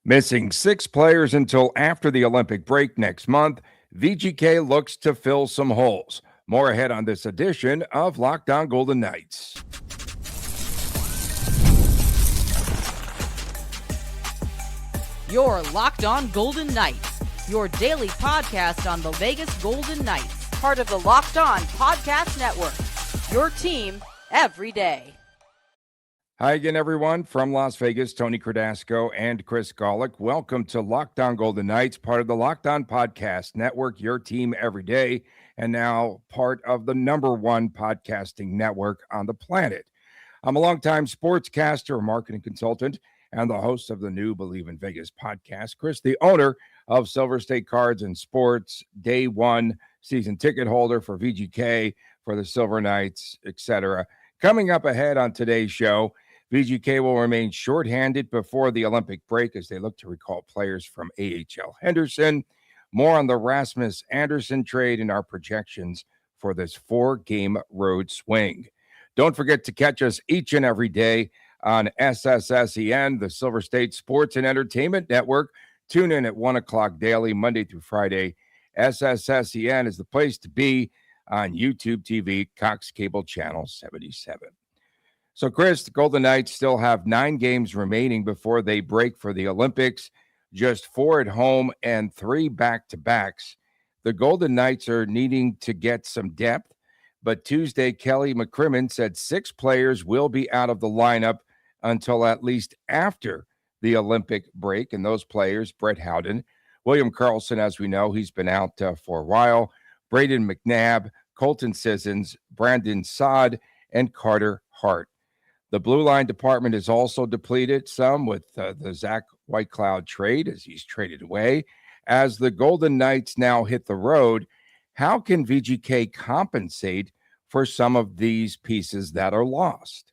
Missing 6 players until after the Olympic break next month, VGK looks to fill some holes. More ahead on this edition of Locked On Golden Knights. You're Locked On Golden Knights, your daily podcast on the Vegas Golden Knights, part of the Locked On Podcast Network, your team every day. Hi again, everyone. From Las Vegas, Tony Dasco and Chris Gawlik. Welcome to Locked On Golden Knights, part of the Locked On Podcast Network, your team every day, and now part of the #1 podcasting network on the planet. I'm a longtime sportscaster, marketing consultant, and the host of the new Believe in Vegas podcast. Chris, the owner of Silver State Cards and Sports, day one season ticket holder for VGK, for the Silver Knights, etc. Coming up ahead on today's show, VGK will remain shorthanded before the Olympic break as they look to recall players from AHL Henderson. More on the Rasmus Andersson trade and our projections for this 4-game road swing. Don't forget to catch us each and every day on SSSEN, the Silver State Sports and Entertainment Network. Tune in at 1 o'clock daily, Monday through Friday. SSSEN is the place to be on YouTube TV, Cox Cable Channel 77. So, Chris, the Golden Knights still have 9 games remaining before they break for the Olympics, just 4 at home and 3 back-to-backs. The Golden Knights are needing to get some depth, but Tuesday, Kelly McCrimmon said 6 players will be out of the lineup until at least after the Olympic break, and those players, Brett Howden, William Karlsson, as we know, he's been out for a while, Braden McNabb, Colton Sissons, Brandon Saad, and Carter Hart. The blue line department is also depleted, some with the Zach Whitecloud trade as he's traded away. As the Golden Knights now hit the road, how can VGK compensate for some of these pieces that are lost?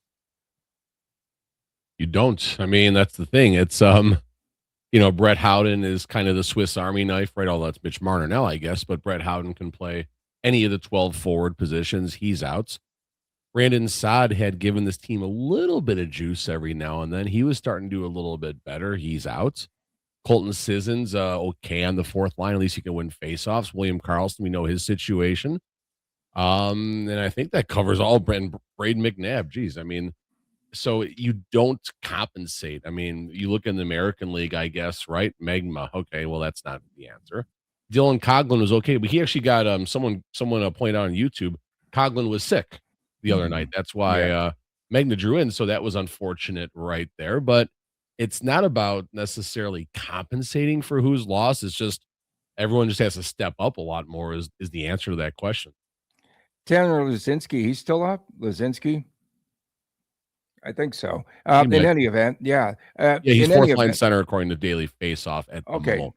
You don't. I mean, that's the thing. It's, Brett Howden is kind of the Swiss Army knife, right? Although that's Mitch Marner now, I guess, but Brett Howden can play any of the 12 forward positions. He's out. Brandon Saad had given this team a little bit of juice every now and then. He was starting to do a little bit better. He's out. Colton Sissons, okay on the fourth line. At least he can win faceoffs. William Karlsson, we know his situation. And I think that covers all. Braden McNabb. Geez, I mean, so you don't compensate. I mean, you look in the American League, I guess, right? Magma. Okay, well, that's not the answer. Dylan Coghlan was okay, but he actually got someone pointed out on YouTube. Coghlan was sick the other night. That's why Magna drew in. So that was unfortunate right there. But it's not about necessarily compensating for who's lost. It's just everyone just has to step up a lot more is the answer to that question. Tanner Lazinski, he's still up? Lazinski? I think so. In any event, yeah. He's fourth line center according to Daily Faceoff at the moment.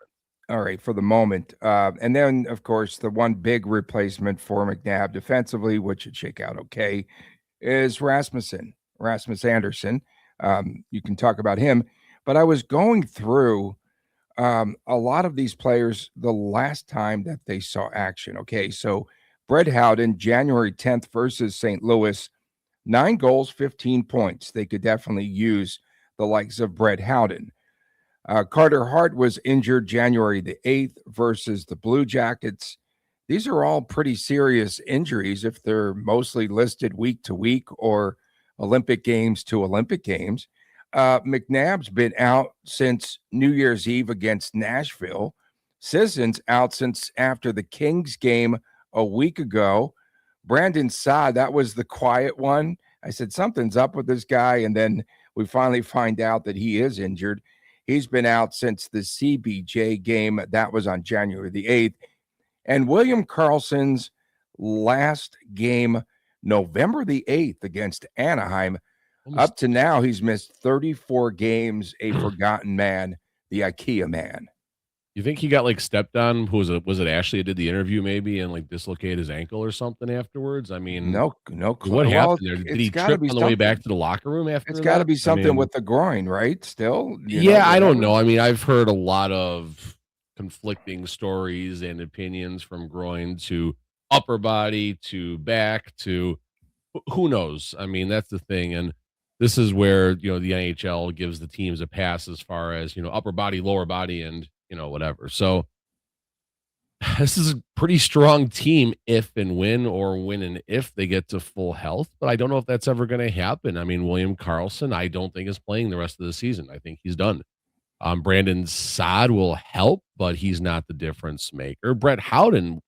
All right, for the moment. And then, of course, the one big replacement for McNabb defensively, which should shake out okay, is Rasmus Andersson. You can talk about him. But I was going through a lot of these players the last time that they saw action. Okay, so Brett Howden, January 10th versus St. Louis, 9 goals, 15 points. They could definitely use the likes of Brett Howden. Carter Hart was injured January the 8th versus the Blue Jackets. These are all pretty serious injuries if they're mostly listed week to week or Olympic games to Olympic games. McNabb's been out since New Year's Eve against Nashville. Sissons out since after the Kings game a week ago. Brandon Saad, that was the quiet one. I said, something's up with this guy, and then we finally find out that he is injured. He's been out since the CBJ game. That was on January the 8th. And William Karlsson's last game, November the 8th against Anaheim. Up to now, he's missed 34 games, a forgotten man, the IKEA man. You think he got stepped on? Was it Ashley who did the interview maybe and dislocated his ankle or something afterwards? I mean, no clue. What happened there? Did he trip on the way back to the locker room after It's got to be something with the groin, right? Still? I don't know. I mean, I've heard a lot of conflicting stories and opinions from groin to upper body to back to who knows? I mean, that's the thing. And this is where, the NHL gives the teams a pass as far as, upper body, lower body, and, whatever. So this is a pretty strong team if and when, or when and if they get to full health. But I don't know if that's ever going to happen. I mean, William Karlsson, I don't think is playing the rest of the season. I think he's done. Brandon Saad will help, but he's not the difference maker. Brett Howden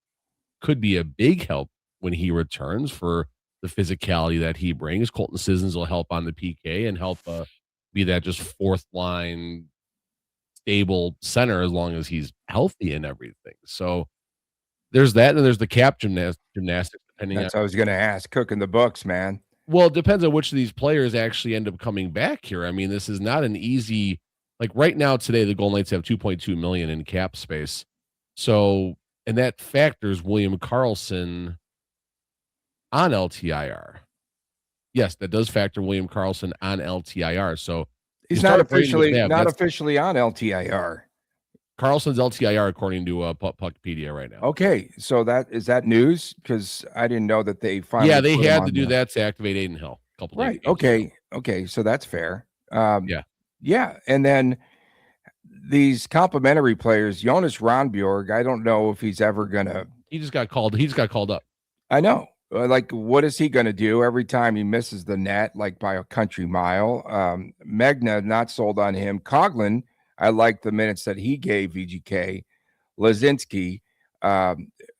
could be a big help when he returns for the physicality that he brings. Colton Sissons will help on the PK and help be that just fourth line stable center as long as he's healthy and everything. So there's that, and there's the cap gymnastics. That's what I was going to ask. Cooking the books, man. Well, it depends on which of these players actually end up coming back here. I mean, this is not an easy. Like right now, today, the Golden Knights have $2.2 million in cap space. So, and that factors William Karlsson on LTIR. Yes, that does factor William Karlsson on LTIR. So he's not officially on LTIR. Karlsson's LTIR according to Puckpedia right now. Okay, so is that news? Because I didn't know that they finally. Yeah, they had to do that to activate Aiden Hill a couple days ago. Okay, so that's fair. Yeah, and then these complimentary players, Jonas Ronbjorg, I don't know if he's ever gonna. He just got called. He just got called up. I know. Like, what is he going to do every time he misses the net, like by a country mile? Megna, not sold on him. Coughlin, I like the minutes that he gave VGK. Lazinski,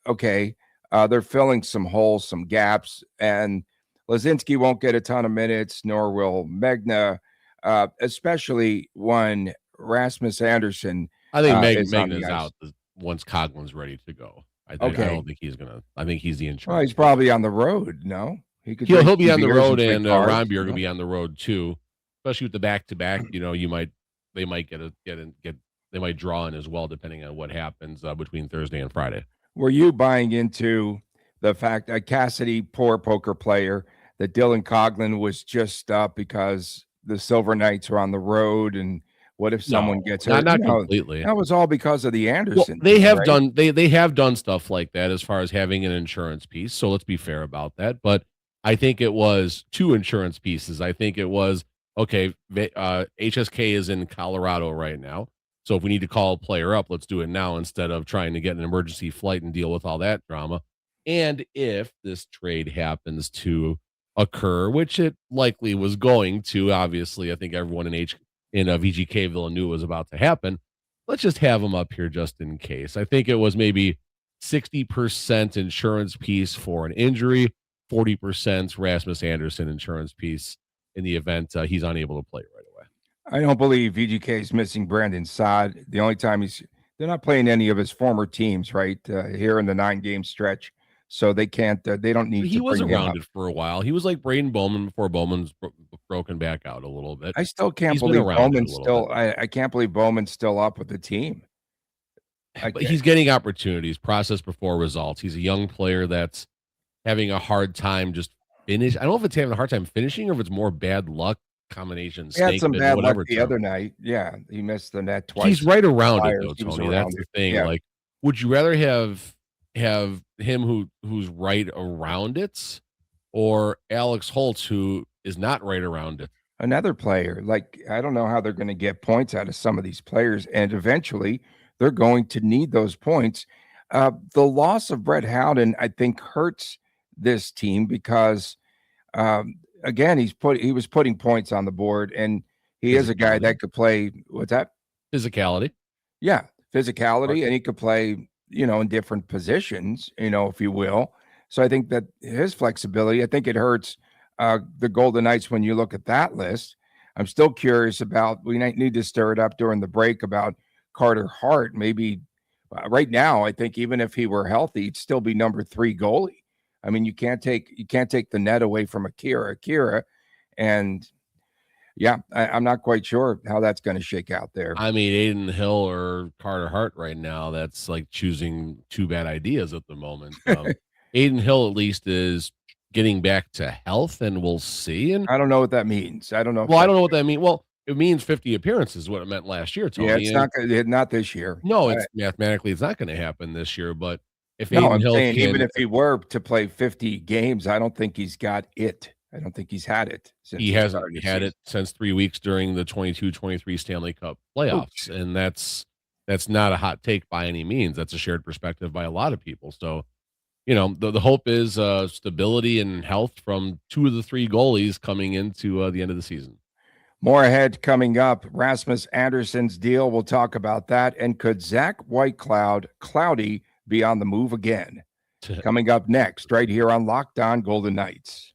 okay. They're filling some holes, some gaps, and Lazinski won't get a ton of minutes, nor will Megna, especially when Rasmus Andersson. I think Megna's out once Coughlin's ready to go. I don't think he's gonna. I think he's the insurance. Well, he's probably on the road. No, he'll be on the road, and Ronbjorg will be on the road too. Especially with the back-to-back, they might draw in as well, depending on what happens between Thursday and Friday. Were you buying into the fact that Cassidy, poor poker player, that Dylan Coughlin was just up because the Silver Knights are on the road, and what if someone gets hurt? Not completely. That was all because of the Anderson. Well, they have done they have done stuff like that as far as having an insurance piece. So let's be fair about that. But I think it was two insurance pieces. I think it was HSK is in Colorado right now. So if we need to call a player up, let's do it now instead of trying to get an emergency flight and deal with all that drama. And if this trade happens to occur, which it likely was going to, obviously, I think everyone in VGKville knew it was about to happen. Let's just have them up here just in case. I think it was maybe 60% insurance piece for an injury, 40% Rasmus Andersson insurance piece in the event he's unable to play right away. I don't believe VGK is missing Brandon Saad. The only time they're not playing any of his former teams, right? Here in the 9-game stretch. So they can't, they don't need he to was bring him around up. it for a while. He was like Braden Bowman before Bowman's broken back out a little bit. I still can't believe Bowman's still, I can't believe Bowman's still up with the team. But he's getting opportunities, process before results. He's a young player that's having a hard time just finish. I don't know if it's having a hard time finishing or if it's more bad luck combinations. He had some bad luck the other night. Yeah, he missed the net twice. He's right around it though, Tony. That's the thing. Yeah. Like, would you rather have him who's right around it, or Alex Holtz who is not right around it? Another player. Like, I don't know how they're going to get points out of some of these players, and eventually they're going to need those points. The loss of Brett Howden, I think, hurts this team because again, he was putting points on the board, and he is a guy that could play. What's that? Physicality. Yeah, physicality, and he could play, in different positions, if you will. So I think that his flexibility, I think it hurts the Golden Knights when you look at that list. I'm still curious about. We need to stir it up during the break about Carter Hart. Maybe right now, I think even if he were healthy, he'd still be number 3 goalie. I mean, you can't take the net away from Akira, and yeah, I'm not quite sure how that's going to shake out there. I mean, Aiden Hill or Carter Hart right now, that's like choosing two bad ideas at the moment. Aiden Hill at least is getting back to health, and we'll see. And I don't know what that means. I don't know. Well, I don't know what that means. Well, it means 50 appearances is what it meant last year, Tony. Yeah, it's not this year. No, it's mathematically it's not going to happen this year. But if Aiden Hill even if he were to play 50 games, I don't think he's got it. I don't think he's had it since He he hasn't started the had season. it since 3 weeks during the 22-23 Stanley Cup playoffs, Oops. and that's not a hot take by any means. That's a shared perspective by a lot of people. So, the hope is stability and health from 2 of the 3 goalies coming into the end of the season. More ahead coming up. Rasmus Andersson's deal. We'll talk about that. And could Zach Whitecloud, Cloudy, be on the move again? Coming up next, right here on Locked On Golden Knights.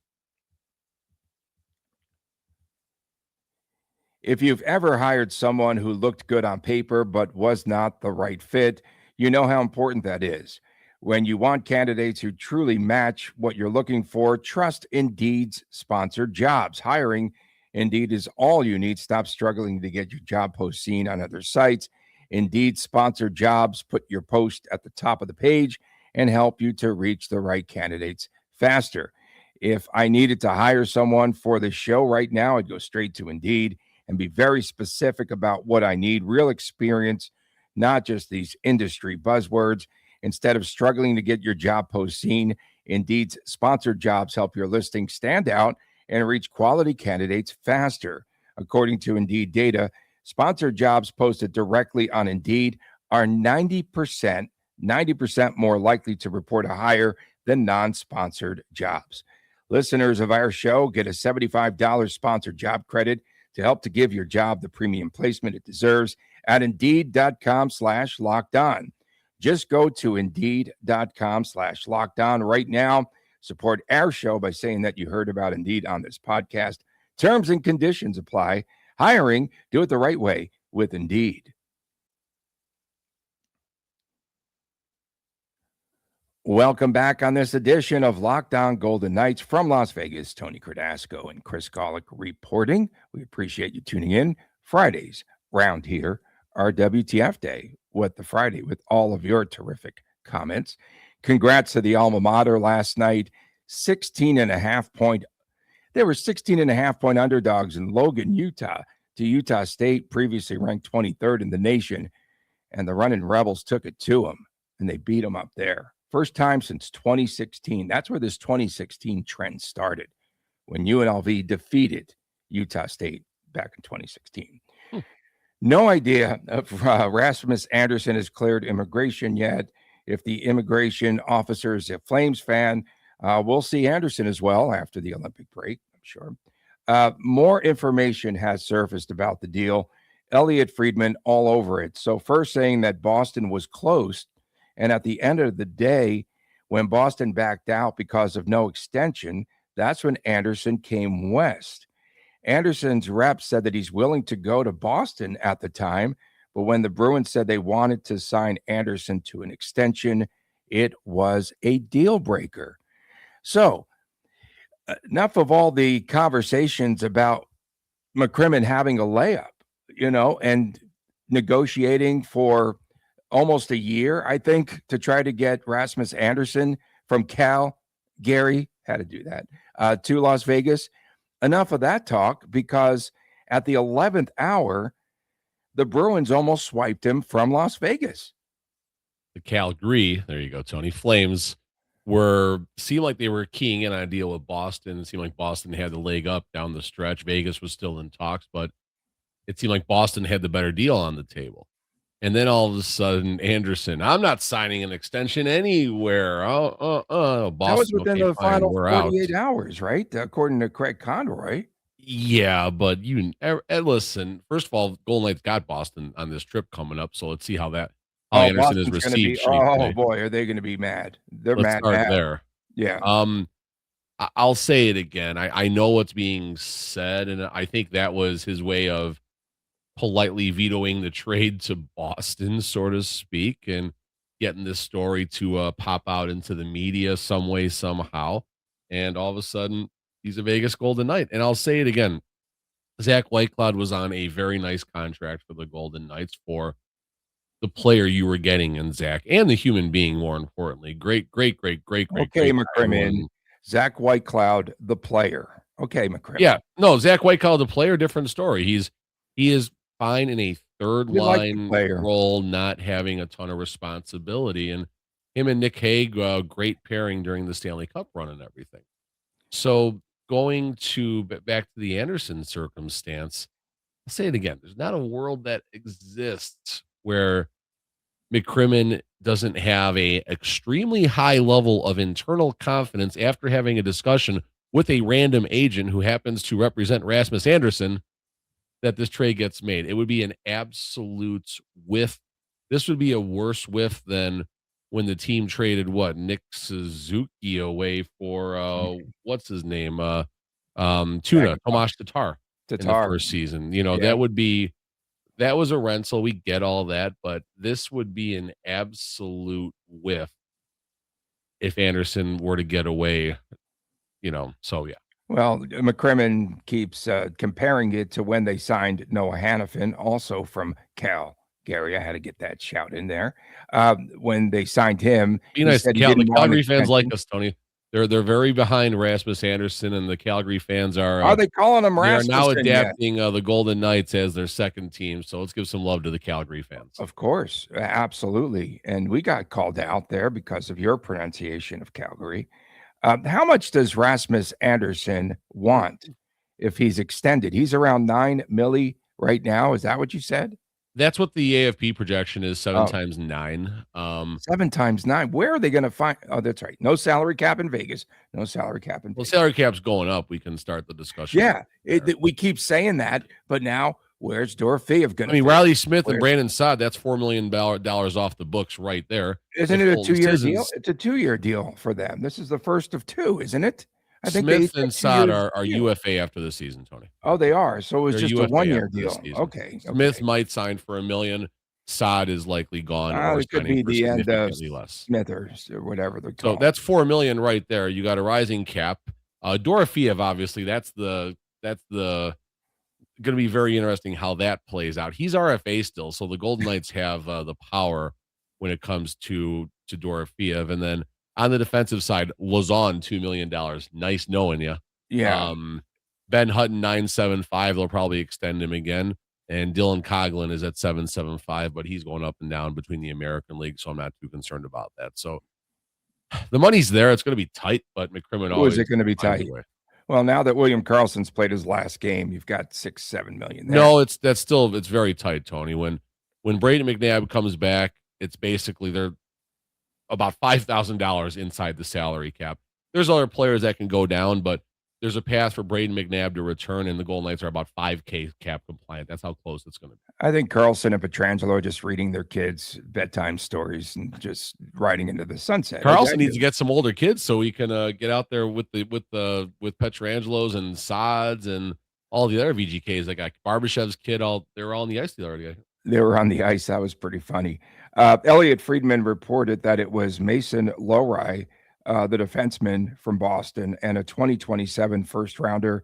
If you've ever hired someone who looked good on paper but was not the right fit, you know how important that is. When you want candidates who truly match what you're looking for, trust Indeed's sponsored jobs. Hiring Indeed is all you need. Stop struggling to get your job post seen on other sites. Indeed sponsored jobs put your post at the top of the page and help you to reach the right candidates faster. If I needed to hire someone for the show right now, I'd go straight to Indeed and be very specific about what I need, real experience, not just these industry buzzwords. Instead of struggling to get your job post seen, Indeed's sponsored jobs help your listing stand out and reach quality candidates faster. According to Indeed data, sponsored jobs posted directly on Indeed are 90% more likely to report a hire than non-sponsored jobs. Listeners of our show get a $75 sponsored job credit to help to give your job the premium placement it deserves at Indeed.com/lockedon. Just go to Indeed.com/lockedon right now. Support our show by saying that you heard about Indeed on this podcast. Terms and conditions apply. Hiring, do it the right way with Indeed. Welcome back on this edition of Locked On Golden Knights from Las Vegas. Tony Cardasco and Chris Gawlik reporting. We appreciate you tuning in. Fridays round here are WTF Day with the Friday with all of your terrific comments. Congrats to the alma mater last night. 16.5 point. They were 16.5 point underdogs in Logan, Utah, to Utah State, previously ranked 23rd in the nation. And the running Rebels took it to them, and they beat them up there. First time since 2016. That's where this 2016 trend started, when UNLV defeated Utah State back in 2016. No idea if Rasmus Andersson has cleared immigration yet. If the immigration officer is a Flames fan, we'll see Andersson as well after the Olympic break, I'm sure. More information has surfaced about the deal. Elliot Friedman all over it. So first saying that Boston was close, and at the end of the day, when Boston backed out because of no extension, that's when Andersson came west. Andersson's rep said that he's willing to go to Boston at the time, but when the Bruins said they wanted to sign Andersson to an extension, it was a deal breaker. So enough of all the conversations about McCrimmon having a layup, and negotiating for almost a year, I think, to try to get Rasmus Andersson from Cal. Gary had to do that to Las Vegas. Enough of that talk, because at the 11th hour, the Bruins almost swiped him from Las Vegas. The Calgary, there you go, Tony, Flames seemed like they were keying in on a deal with Boston. It seemed like Boston had the leg up down the stretch. Vegas was still in talks, but it seemed like Boston had the better deal on the table. And then all of a sudden, Andersson, I'm not signing an extension anywhere. Boston, that was within the final 48 out. hours, right? According to Craig Conroy. Yeah, but listen, first of all, Golden Knights got Boston on this trip coming up, so let's see how Andersson is received. Boy, are they going to be mad. Let's mad there. Yeah. I'll say it again. I know what's being said, and I think that was his way of politely vetoing the trade to Boston, so to speak, and getting this story to pop out into the media some way, somehow. And all of a sudden, he's a Vegas Golden Knight. And I'll say it again. Zach Whitecloud was on a very nice contract for the Golden Knights for the player you were getting in Zach, and the human being, more importantly. Great. Okay, McCrimmon. Zach Whitecloud, the player. Okay, McCrimmon. Yeah. No, Zach Whitecloud, the player, different story. He is fine in a third line role, not having a ton of responsibility. And him and Nick Hague, great pairing during the Stanley Cup run and everything. So going to back to the Anderson circumstance, I'll say it again. There's not a world that exists where McCrimmon doesn't have a extremely high level of internal confidence after having a discussion with a random agent who happens to represent Rasmus Andersson that this trade gets made. It would be an absolute whiff. This would be a worse whiff than when the team traded Nick Suzuki away for what's his name? Tuna, Tomas Tatar in the first season. That was a rental. We get all that, but this would be an absolute whiff if Anderson were to get away, so yeah. Well, McCrimmon keeps comparing it to when they signed Noah Hannafin, also from Cal. Gary, I had to get that shout in there. When they signed him, be nice. The Calgary fans like us, Tony. They're very behind Rasmus Andersson, and the Calgary fans are they calling him Rasmus? They are now adapting the Golden Knights as their second team. So let's give some love to the Calgary fans. Of course, absolutely. And we got called out there because of your pronunciation of Calgary. How much does Rasmus Andersson want if he's extended? He's around $9 million right now. Is that what you said? That's what the AFP projection is, 7 times 9. 7 times 9. Where are they going to find? Oh, that's right. No salary cap in Vegas. No salary cap in Vegas. Well, salary cap's going up. We can start the discussion. Yeah, we keep saying that, but now where's Dorofeyev going to? I mean, Riley Smith and Brandon Saad, that's $4 million off the books right there. Isn't it a 2-year deal? It's a 2-year deal for them. This is the first of 2, isn't it? I think Smith and Saad are UFA after the season, Tony. Oh, they are. So it was just a 1-year deal. Okay. Smith might sign for $1 million. Saad is likely gone. It could be the end of Smith or whatever they're called. So that's $4 million right there. You got a rising cap. Dorofeyev, obviously, that's going to be very interesting how that plays out. He's RFA still, so the Golden Knights have the power when it comes to Dorofeyev, and then on the defensive side, Lazon, $2 million. Nice knowing you. Yeah. Ben Hutton, 9.75. They'll probably extend him again. And Dylan Coughlin is at 7.75, but he's going up and down between the American League, so I'm not too concerned about that. So the money's there. It's going to be tight, but McCrimmon always. Is it going to be tight? Well, now that William Karlsson's played his last game, you've got $6-7 million there. No, it's very tight, Tony. When Braden McNabb comes back, it's basically they're about $5,000 inside the salary cap. There's other players that can go down, but there's a path for Braden McNabb to return, and the Golden Knights are about $5K cap compliant. That's how close it's going to be. I think Karlsson and Pietrangelo are just reading their kids' bedtime stories and just riding into the sunset. Karlsson needs to get some older kids so he can get out there with Pietrangelos and Sads and all the other VGKs. Like Barbashev's kid, they were all on the ice the other day. They were on the ice. That was pretty funny. Elliot Friedman reported that it was Mason Lohrei, the defenseman from Boston, and a 2027 first rounder,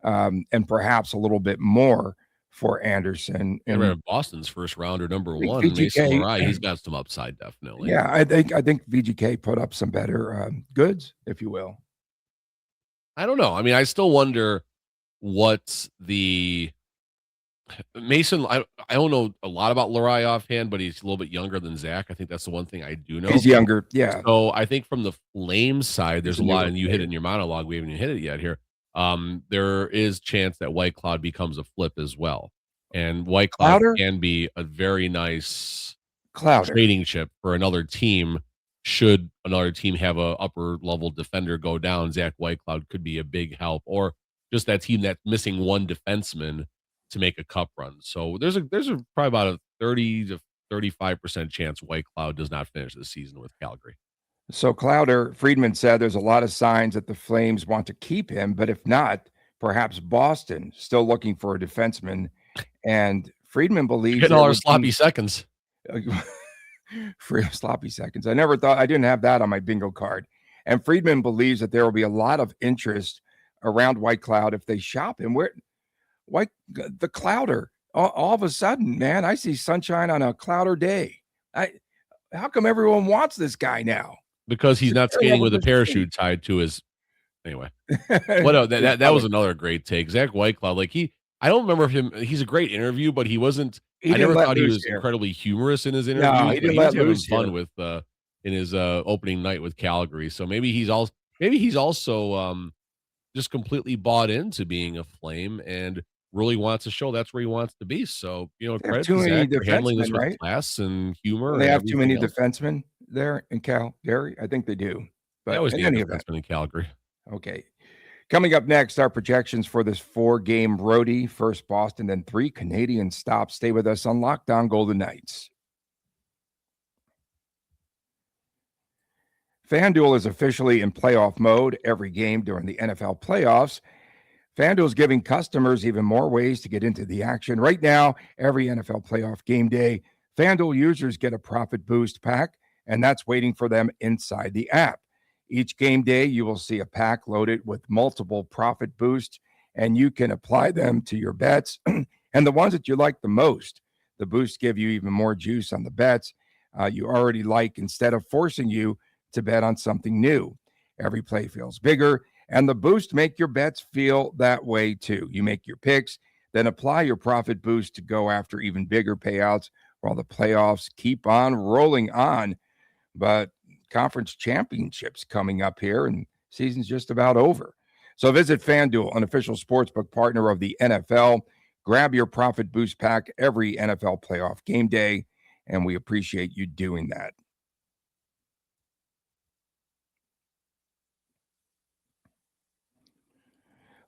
and perhaps a little bit more for Anderson. And Boston's first rounder, number 1, VGK, Mason Lohrei, he's got some upside, definitely. Yeah, I think VGK put up some better goods, if you will. I don't know. I mean, I still wonder what the Mason. I don't know a lot about Lohrei offhand, but he's a little bit younger than Zach. I think that's the one thing I do know. He's younger, yeah. So I think from the Flames side, there's a lot, and you hit it in your monologue. We haven't even hit it yet here. There is chance that Whitecloud becomes a flip as well, and Whitecloud can be a very nice trading chip for another team. Should another team have a upper level defender go down, Zach Whitecloud could be a big help, or just that team that's missing one defenseman to make a cup run. So there's probably about a 30 to 35% chance Whitecloud does not finish the season with Calgary. So Friedman said there's a lot of signs that the Flames want to keep him, but if not, perhaps Boston still looking for a defenseman. And Friedman believes getting all our sloppy seconds. Sloppy seconds. I didn't have that on my bingo card. And Friedman believes that there will be a lot of interest around Whitecloud if they shop him. The Clouder, all of a sudden, man, I see sunshine on a clouder day. How come everyone wants this guy now? Because he's not skating with a parachute tied to his. Anyway, what that was another great take. Zach Whitecloud, I don't remember him. He's a great interview, but he wasn't. I never thought he was incredibly humorous in his interview. No, he didn't let loose fun with in his opening night with Calgary. So maybe he's also just completely bought into being a Flame and really wants to show that's where he wants to be. So, They have credit too to many Zach for handling this defensemen, with right? class and humor They and have too many everything else. defensemen there in Calgary. I think they do. They But always in need a any event, defenseman in Calgary. okay. Coming up next, our projections for this 4-game roadie. First Boston, then 3 Canadian stops. Stay with us on Locked On Golden Knights. FanDuel is officially in playoff mode every game during the NFL playoffs. FanDuel is giving customers even more ways to get into the action. Right now, every NFL playoff game day, FanDuel users get a profit boost pack, and that's waiting for them inside the app. Each game day, you will see a pack loaded with multiple profit boosts, and you can apply them to your bets and the ones that you like the most. The boosts give you even more juice on the bets you already like instead of forcing you to bet on something new. Every play feels bigger, and the boost make your bets feel that way too. You make your picks, then apply your profit boost to go after even bigger payouts while the playoffs keep on rolling on. But conference championships coming up here, and season's just about over. So visit FanDuel, an official sportsbook partner of the NFL. Grab your profit boost pack every NFL playoff game day, and we appreciate you doing that.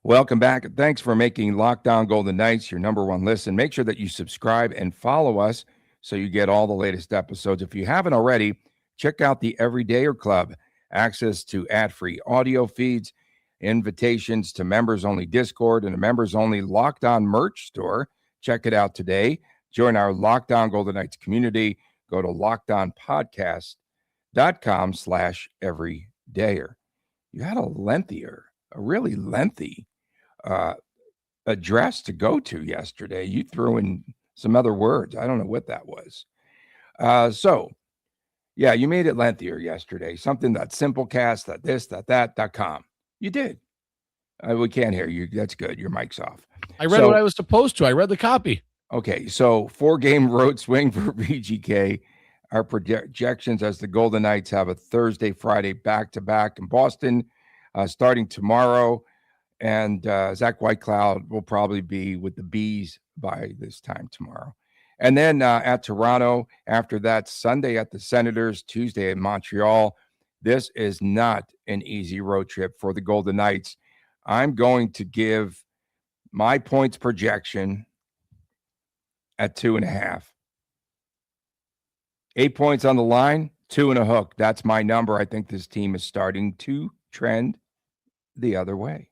Welcome back. Thanks for making Locked On Golden Knights your number one listen. Make sure that you subscribe and follow us so you get all the latest episodes. If you haven't already, check out the Everydayer Club. Access to ad-free audio feeds, invitations to members-only Discord, and a members-only Locked On merch store. Check it out today. Join our Locked On Golden Knights community. Go to lockedonpodcast.com/everydayer. You had a really lengthy address to go to yesterday. You threw in some other words. I don't know what that was. Yeah, you made it lengthier yesterday. Something that simplecast.com. You did. We can't hear you. That's good. Your mic's off. I read what I was supposed to. I read the copy. Okay, so 4-game road swing for VGK. Our projections as the Golden Knights have a Thursday, Friday back-to-back in Boston starting tomorrow. And Zach Whitecloud will probably be with the Bees by this time tomorrow. And then at Toronto, after that, Sunday at the Senators, Tuesday at Montreal. This is not an easy road trip for the Golden Knights. I'm going to give my points projection at 2.5. 8 points on the line, 2 and a hook. That's my number. I think this team is starting to trend the other way.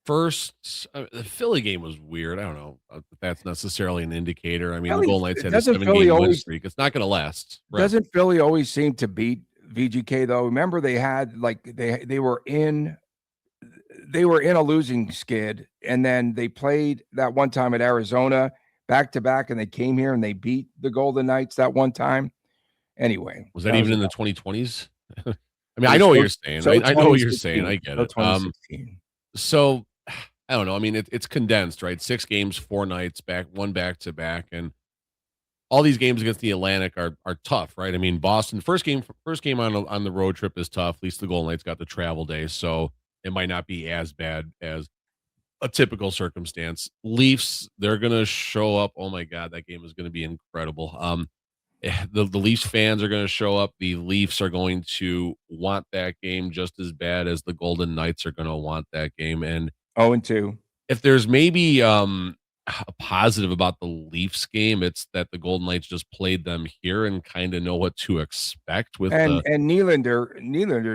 First, the Philly game was weird. I don't know if that's necessarily an indicator. I mean, Philly, the Golden Knights had a doesn't 7-game Philly win always- streak. It's not going to last. Right? Doesn't Philly always seem to beat VGK though? Remember they had they were in a losing skid, and then they played that one time at Arizona back to back, and they came here and they beat the Golden Knights that one time. Anyway, was that even in the 2020s? I mean, It I was know what so- you're saying. so I know what you're 2016. saying. I get So it. 2016. So I don't know. I mean, it's condensed, right? 6 games, 4 nights, one back to back, and all these games against the Atlantic are tough, right? I mean, Boston first game on the road trip is tough. At least the Golden Knights got the travel day, so it might not be as bad as a typical circumstance. Leafs, they're gonna show up. Oh my God, that game is gonna be incredible. The Leafs fans are going to show up. The Leafs are going to want that game just as bad as the Golden Knights are going to want that game. And 0-2. if there's maybe a positive about the Leafs game, it's that the Golden Knights just played them here and kind of know what to expect with And Nylander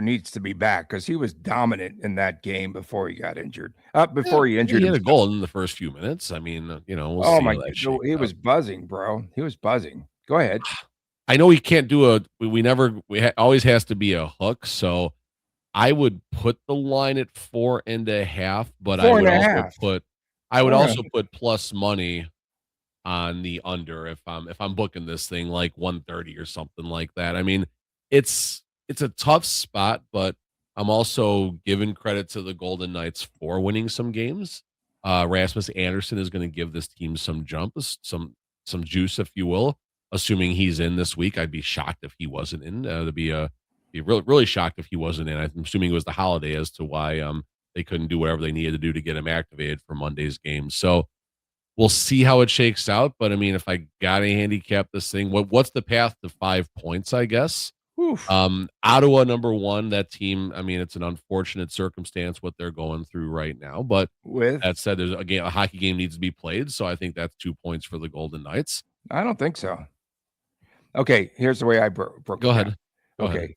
needs to be back because he was dominant in that game before he got injured. Before he injured he had a himself. goal in the first few minutes. I mean, we'll Oh see my how that God, shakes he out. was buzzing, bro. He was buzzing. Go ahead. I know he can't do always has to be a hook. So I would put the line at 4.5, but I would also put plus money on the under if I'm booking this thing like 130 or something like that. I mean, it's a tough spot, but I'm also giving credit to the Golden Knights for winning some games. Rasmus Andersson is going to give this team some some juice, if you will. Assuming he's in this week, I'd be shocked if he wasn't in. Be really, really shocked if he wasn't in. I'm assuming it was the holiday as to why they couldn't do whatever they needed to do to get him activated for Monday's game. So we'll see how it shakes out. But I mean, if I got to handicap this thing, what's the path to 5 points, I guess? Oof. Ottawa, number one, that team, I mean, it's an unfortunate circumstance what they're going through right now. But With that said, there's a hockey game needs to be played. So I think that's 2 points for the Golden Knights. I don't think so. Okay, here's the way I broke Go it ahead. down. Go Okay. ahead.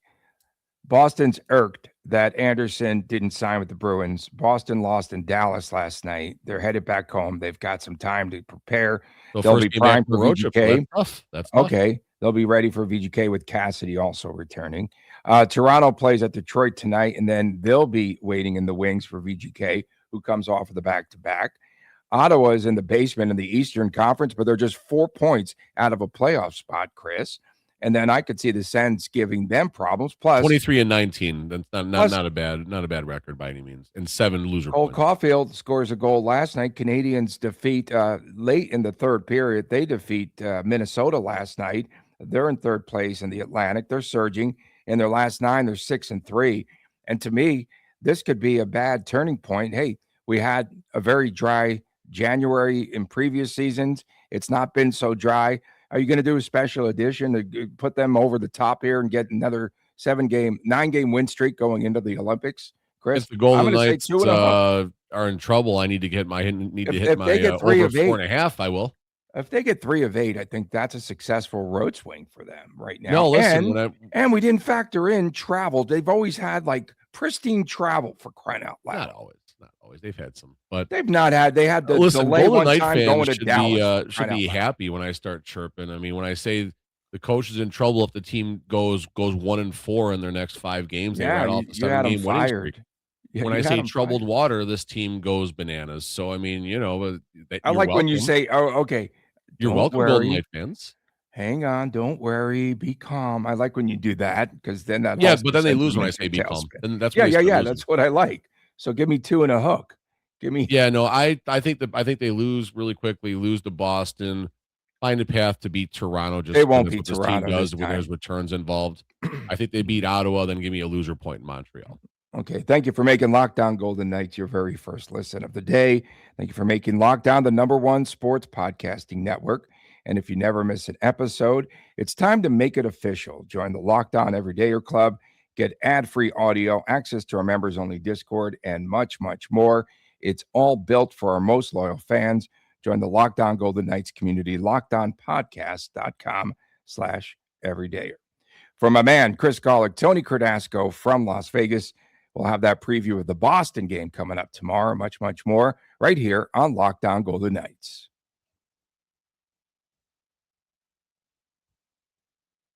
Boston's irked that Andersson didn't sign with the Bruins. Boston lost in Dallas last night. They're headed back home. They've got some time to prepare. So They'll first be game back primed from the for road trip. VGK. That's tough. That's tough. Okay, they'll be ready for VGK with Cassidy also returning. Toronto plays at Detroit tonight, and then they'll be waiting in the wings for VGK, who comes off of the back-to-back. Ottawa is in the basement in the Eastern Conference, but they're just 4 points out of a playoff spot, Chris. And then I could see the Sens giving them problems. Plus 23-19. That's not a bad record by any means. And 7 loser Cole points. Caulfield scores a goal last night. Canadiens defeat late in the third period. They defeat Minnesota last night. They're in third place in the Atlantic. They're surging. In their last 9, they're 6-3. And to me, this could be a bad turning point. Hey, we had a very dry January in previous seasons. It's not been so dry. Are you going to do a special edition to put them over the top here and get another 9-game win streak going into the Olympics? Chris, If the Golden I'm gonna say Knights 2.5. are in trouble, I need to hit my If they get 3 over of 8, 4.5. I will. If they get 3 of 8, I think that's a successful road swing for them right now. No, listen, and we didn't factor in travel. They've always had like pristine travel, for crying out loud. Not always. They've had some, but they've not had. They had the listen. delay Golden one Knight time going fans to Dallas. should be happy when I start chirping. I mean, when I say the coach is in trouble if the team goes 1-4 in their next 5 games, they write off a 7-game winning streak. When I say troubled water, this team goes bananas. So I mean, I like when you say, "Oh, okay." You're welcome, Golden Knight fans. Hang on, don't worry, be calm. I like when you do that because then that. Yeah, but then they lose when I say be calm. And that's yeah. That's what I like. So give me 2 and a hook. Give me. Yeah, no, I think they lose really quickly. Lose to Boston. Find a path to beat Toronto. Just they won't beat this Toronto. Team does when there's returns involved. I think they beat Ottawa. Then give me a loser point in Montreal. Okay, thank you for making Lockdown Golden Knights your very first listen of the day. Thank you for making Lockdown the #1 sports podcasting network. And if you never miss an episode, it's time to make it official. Join the Lockdown Everydayer Club, get ad-free audio, access to our members-only Discord, and much, much more. It's all built for our most loyal fans. Join the Lockdown Golden Knights community, lockdownpodcast.com/everydayer. For my man, Chris Gawlik, Tony Cardasco from Las Vegas, we'll have that preview of the Boston game coming up tomorrow, much, much more, right here on Lockdown Golden Knights.